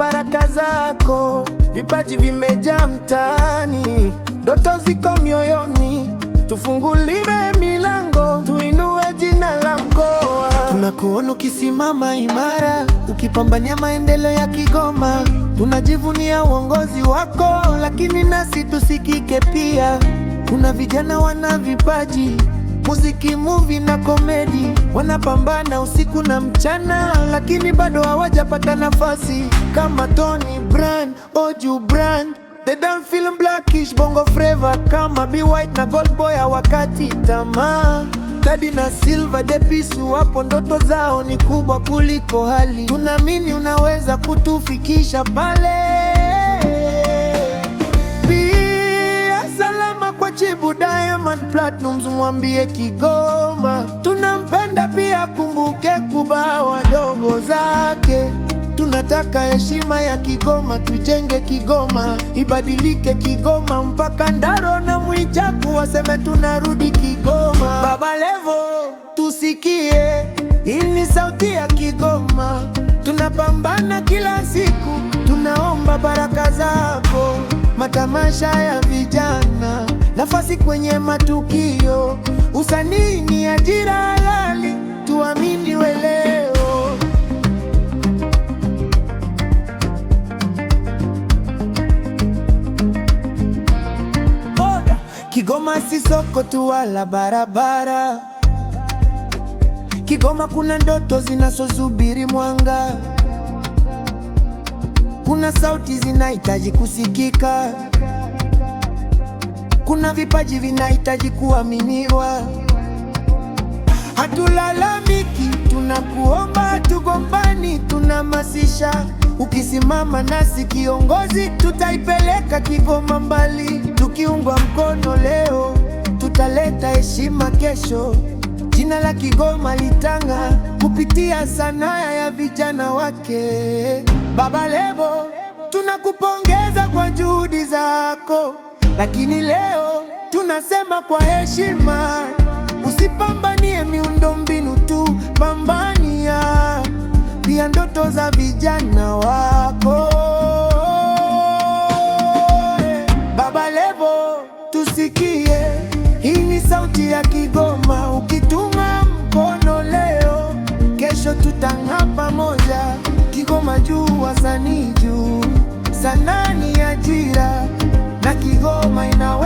baraka zako, vipaji vimejaa mtaani, ndoto ziko mioyoni, tufunguliwe milango, tuinue jina la mkoa. Tunakuona ukisimama imara, ukipambania maendeleo ya Kigoma. Tunajivunia uongozi wako, lakini nasi tusikike pia. Kuna vijana wana vipaji, muziki, movie na komedi, wanapambana usiku na mchana, lakini bado hawajapata nafasi. Kama Tony Brand, Oju Brand, they don't feel blackish bongo flava. Kama Be White na Gold Boy hawakati tamaa. Daddy na Silva Depisu wapo, ndoto zao ni kubwa kuliko hali. Tunaamini unaweza kutufikisha pale. Pia salama kwa Chibu Diamond Platnumz, mwambie Kigoma tunampenda, pia kumbuke Kuba wadogo zake. Tunataka heshima ya Kigoma, tujenge Kigoma, ibadilike Kigoma, mpaka Ndaro na Mwijaku waseme tunarudi Kigoma. Baba Levo tusikie, hii ni sauti ya Kigoma. Tunapambana kila siku, tunaomba baraka zako. Matamasha ya vijana, nafasi kwenye matukio, usanii ni ajira halali, tuamini leo. Kigoma si soko tu wala barabara. Kigoma kuna ndoto zinazosubiri mwanga. Kuna sauti zinahitaji kusikika. Kuna vipaji vinahitaji kuaminiwa. Hatulalamiki, tunakuomba, tugombani, tunahamasisha. Ukisimama nasi kiongozi, tutaipeleka Kigoma mbali. Tukiungwa mkono leo, tutaleta heshima kesho. Jina la Kigoma litang'aa kupitia sanaa ya vijana wake. Baba Levo, tunakupongeza kwa juhudi zako, lakini leo tunasema kwa heshima, usipambanie miundombinu tu, pambania pia ndoto za vijana wako. Baba Levo tusikie, hii ni sauti ya Kigoma. Ukitunga mkono leo, kesho tutang'aa pamoja. Kigoma juu, wasanii juu, sanaa ni ajira, na Kigoma ina